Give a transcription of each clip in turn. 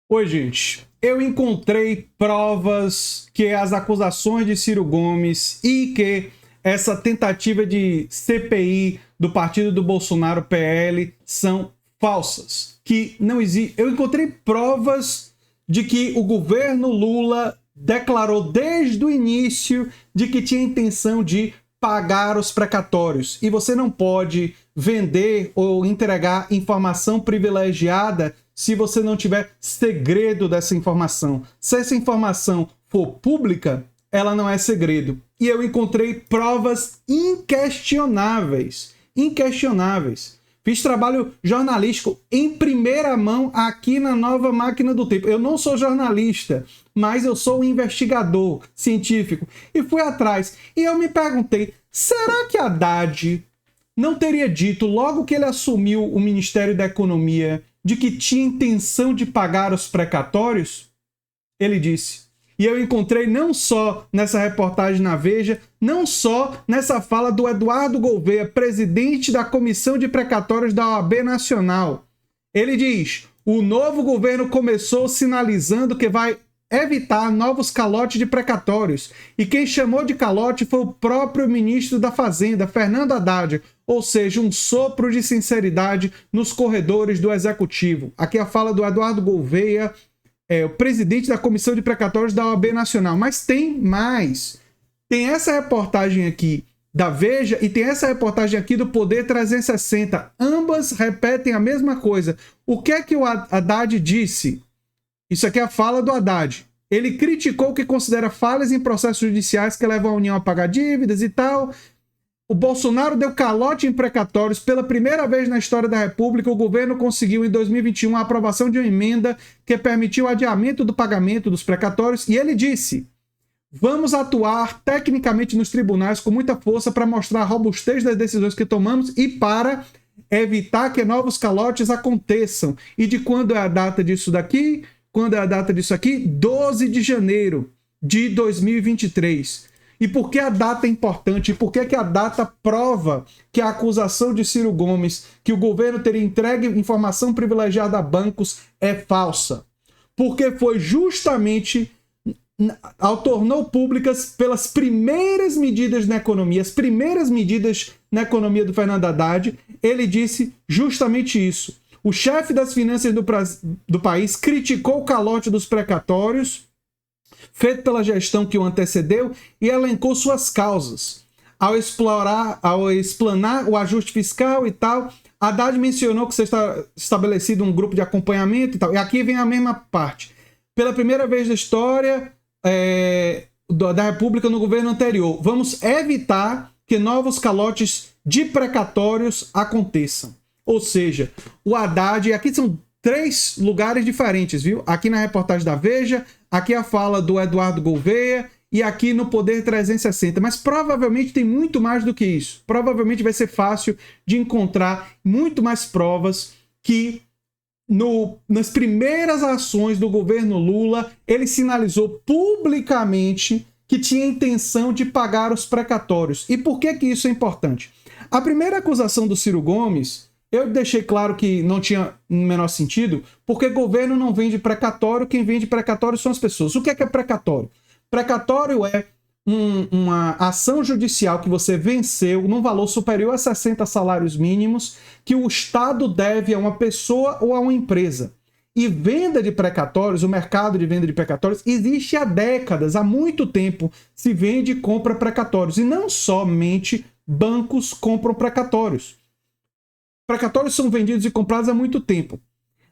Oi, gente. Eu encontrei provas que as acusações de Ciro Gomes e que essa tentativa de CPI do partido do Bolsonaro, PL, são falsas. Que não existe. Eu encontrei provas de que o governo Lula declarou desde o início de que tinha intenção de pagar os precatórios. E você não pode vender ou entregar informação privilegiada se você não tiver segredo dessa informação. Se essa informação for pública, ela não é segredo. E eu encontrei provas inquestionáveis. Inquestionáveis. Fiz trabalho jornalístico em primeira mão aqui na Nova Máquina do Tempo. Eu não sou jornalista, mas eu sou um investigador científico. E fui atrás. E eu me perguntei, será que Haddad não teria dito, logo que ele assumiu o Ministério da Economia, de que tinha intenção de pagar os precatórios? Ele disse. E eu encontrei não só nessa reportagem na Veja, não só nessa fala do Eduardo Gouveia, presidente da Comissão de Precatórios da OAB Nacional. Ele diz, o novo governo começou sinalizando que vai evitar novos calotes de precatórios. E quem chamou de calote foi o próprio ministro da Fazenda, Fernando Haddad, ou seja, um sopro de sinceridade nos corredores do Executivo. Aqui a fala do Eduardo Gouveia, o presidente da Comissão de Precatórios da OAB Nacional. Mas tem mais. Tem essa reportagem aqui da Veja e tem essa reportagem aqui do Poder 360. Ambas repetem a mesma coisa. O que é que o Haddad disse? Isso aqui é a fala do Haddad. Ele criticou o que considera falhas em processos judiciais que levam a União a pagar dívidas e tal. O Bolsonaro deu calote em precatórios. Pela primeira vez na história da República, o governo conseguiu em 2021 a aprovação de uma emenda que permitiu o adiamento do pagamento dos precatórios. E ele disse, vamos atuar tecnicamente nos tribunais com muita força para mostrar a robustez das decisões que tomamos e para evitar que novos calotes aconteçam. E de quando é a data disso daqui? Quando é a data disso aqui? 12 de janeiro de 2023. E por que a data é importante? E por que a data prova que a acusação de Ciro Gomes, que o governo teria entregue informação privilegiada a bancos, é falsa? Porque foi justamente ao tornou públicas pelas primeiras medidas na economia, as primeiras medidas na economia do Fernando Haddad, ele disse justamente isso. O chefe das finanças do país criticou o calote dos precatórios feito pela gestão que o antecedeu e elencou suas causas. Ao explanar o ajuste fiscal e tal, Haddad mencionou que está estabelecido um grupo de acompanhamento e tal. E aqui vem a mesma parte. Pela primeira vez na história da República no governo anterior, vamos evitar que novos calotes de precatórios aconteçam. Ou seja, o Haddad, aqui são 3 lugares diferentes, viu? Aqui na reportagem da Veja, aqui a fala do Eduardo Gouveia e aqui no Poder 360. Mas provavelmente tem muito mais do que isso. Provavelmente vai ser fácil de encontrar muito mais provas que nas primeiras ações do governo Lula, ele sinalizou publicamente que tinha intenção de pagar os precatórios. E por que isso é importante? A primeira acusação do Ciro Gomes, eu deixei claro que não tinha o menor sentido, porque governo não vende precatório, quem vende precatório são as pessoas. O que é precatório? Precatório é uma ação judicial que você venceu num valor superior a 60 salários mínimos que o Estado deve a uma pessoa ou a uma empresa. E venda de precatórios, o mercado de venda de precatórios, existe há décadas, há muito tempo se vende e compra precatórios. E não somente bancos compram precatórios. Precatórios são vendidos e comprados há muito tempo.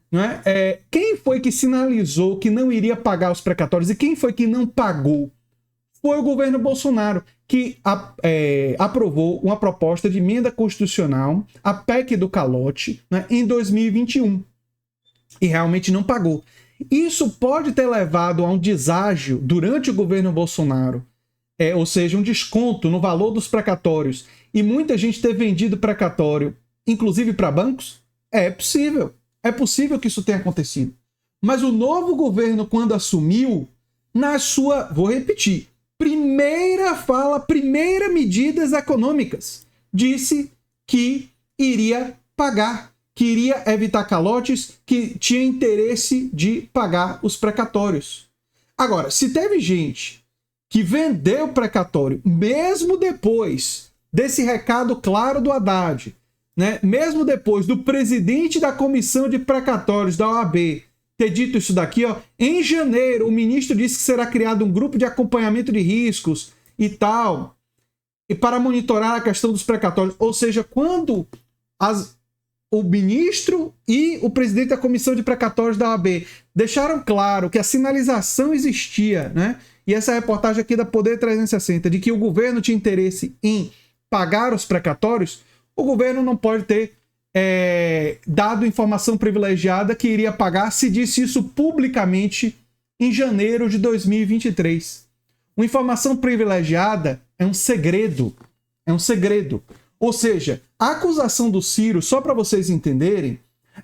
Não é? Quem foi que sinalizou que não iria pagar os precatórios e quem foi que não pagou? Foi o governo Bolsonaro, que aprovou uma proposta de emenda constitucional, a PEC do calote, né, em 2021. E realmente não pagou. Isso pode ter levado a um deságio durante o governo Bolsonaro, ou seja, um desconto no valor dos precatórios, e muita gente ter vendido precatório, inclusive para bancos? É possível. É possível que isso tenha acontecido. Mas o novo governo, quando assumiu, na sua, vou repetir, primeira medidas econômicas, disse que iria pagar, que iria evitar calotes, que tinha interesse de pagar os precatórios. Agora, se teve gente que vendeu precatório, mesmo depois desse recado claro do Haddad, né? Mesmo depois do presidente da comissão de precatórios da OAB ter dito isso daqui, ó, em janeiro o ministro disse que será criado um grupo de acompanhamento de riscos e tal, e para monitorar a questão dos precatórios. Ou seja, quando o ministro e o presidente da comissão de precatórios da OAB deixaram claro que a sinalização existia, né? E essa reportagem aqui da Poder 360, de que o governo tinha interesse em pagar os precatórios, o governo não pode ter dado informação privilegiada que iria pagar, se disse isso publicamente em janeiro de 2023. Uma informação privilegiada é um segredo. É um segredo. Ou seja, a acusação do Ciro, só para vocês entenderem,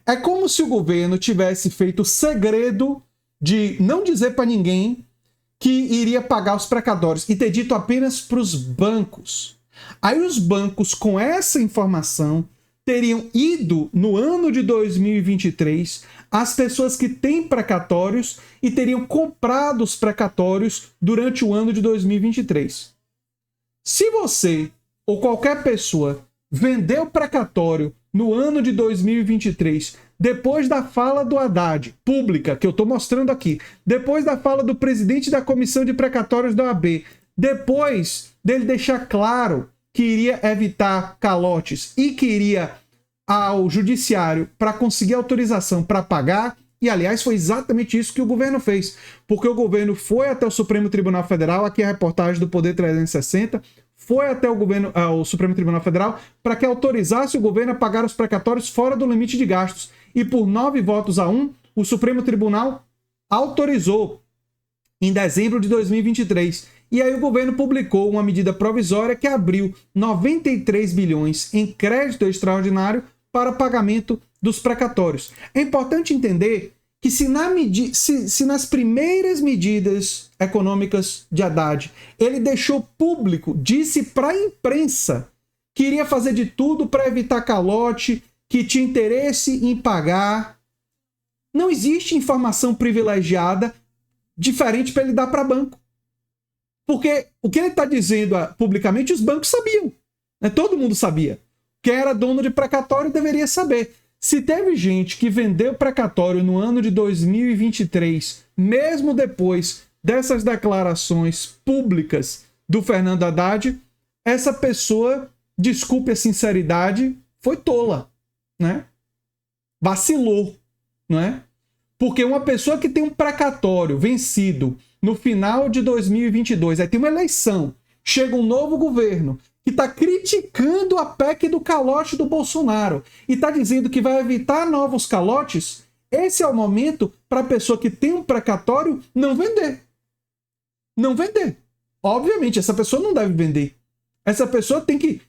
é como se o governo tivesse feito segredo de não dizer para ninguém que iria pagar os precatórios e ter dito apenas para os bancos. Aí os bancos, com essa informação, teriam ido no ano de 2023 às pessoas que têm precatórios e teriam comprado os precatórios durante o ano de 2023. Se você ou qualquer pessoa vendeu precatório no ano de 2023, depois da fala do Haddad, pública, que eu estou mostrando aqui, depois da fala do presidente da comissão de precatórios da OAB, depois dele deixar claro que iria evitar calotes e que iria ao judiciário para conseguir autorização para pagar, e aliás foi exatamente isso que o governo fez, porque o governo foi até o Supremo Tribunal Federal, aqui é a reportagem do Poder 360, foi até o Supremo Tribunal Federal para que autorizasse o governo a pagar os precatórios fora do limite de gastos, e por 9 votos a 1, o Supremo Tribunal autorizou em dezembro de 2023. E aí o governo publicou uma medida provisória que abriu 93 bilhões em crédito extraordinário para pagamento dos precatórios. É importante entender que se nas primeiras medidas econômicas de Haddad ele deixou público, disse para a imprensa que iria fazer de tudo para evitar calote, que tinha interesse em pagar, não existe informação privilegiada diferente para ele dar para banco. Porque o que ele está dizendo publicamente, os bancos sabiam. Né? Todo mundo sabia. Quem era dono de precatório deveria saber. Se teve gente que vendeu precatório no ano de 2023, mesmo depois dessas declarações públicas do Fernando Haddad, essa pessoa, desculpe a sinceridade, foi tola, né? Vacilou, né? Porque uma pessoa que tem um precatório vencido no final de 2022, aí tem uma eleição, chega um novo governo que está criticando a PEC do calote do Bolsonaro e está dizendo que vai evitar novos calotes, esse é o momento para a pessoa que tem um precatório não vender. Não vender. Obviamente, essa pessoa não deve vender. Essa pessoa tem que...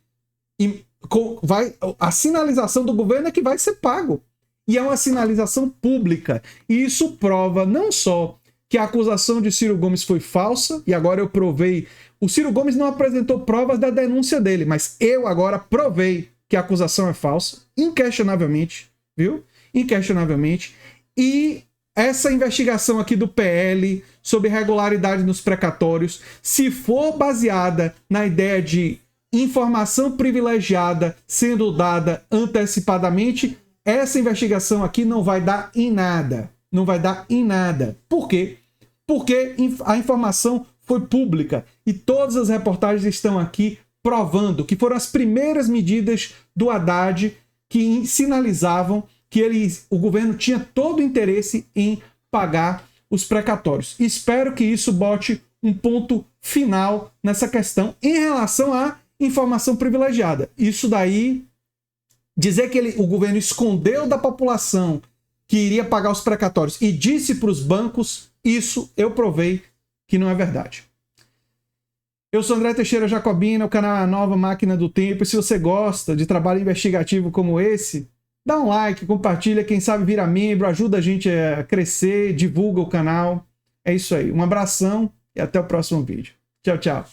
a sinalização do governo é que vai ser pago. E é uma sinalização pública. E isso prova não só que a acusação de Ciro Gomes foi falsa, e agora eu provei. O Ciro Gomes não apresentou provas da denúncia dele, mas eu agora provei que a acusação é falsa, inquestionavelmente, viu? Inquestionavelmente. E essa investigação aqui do PL sobre irregularidade nos precatórios, se for baseada na ideia de informação privilegiada sendo dada antecipadamente, essa investigação aqui não vai dar em nada. Não vai dar em nada. Por quê? Porque a informação foi pública e todas as reportagens estão aqui provando que foram as primeiras medidas do Haddad que sinalizavam que o governo tinha todo o interesse em pagar os precatórios. Espero que isso bote um ponto final nessa questão em relação à informação privilegiada. Isso daí, dizer que o governo escondeu da população que iria pagar os precatórios e disse para os bancos, isso eu provei que não é verdade. Eu sou André Teixeira Jacobina, o canal é a Nova Máquina do Tempo. E se você gosta de trabalho investigativo como esse, dá um like, compartilha, quem sabe vira membro, ajuda a gente a crescer, divulga o canal. É isso aí. Um abração e até o próximo vídeo. Tchau, tchau.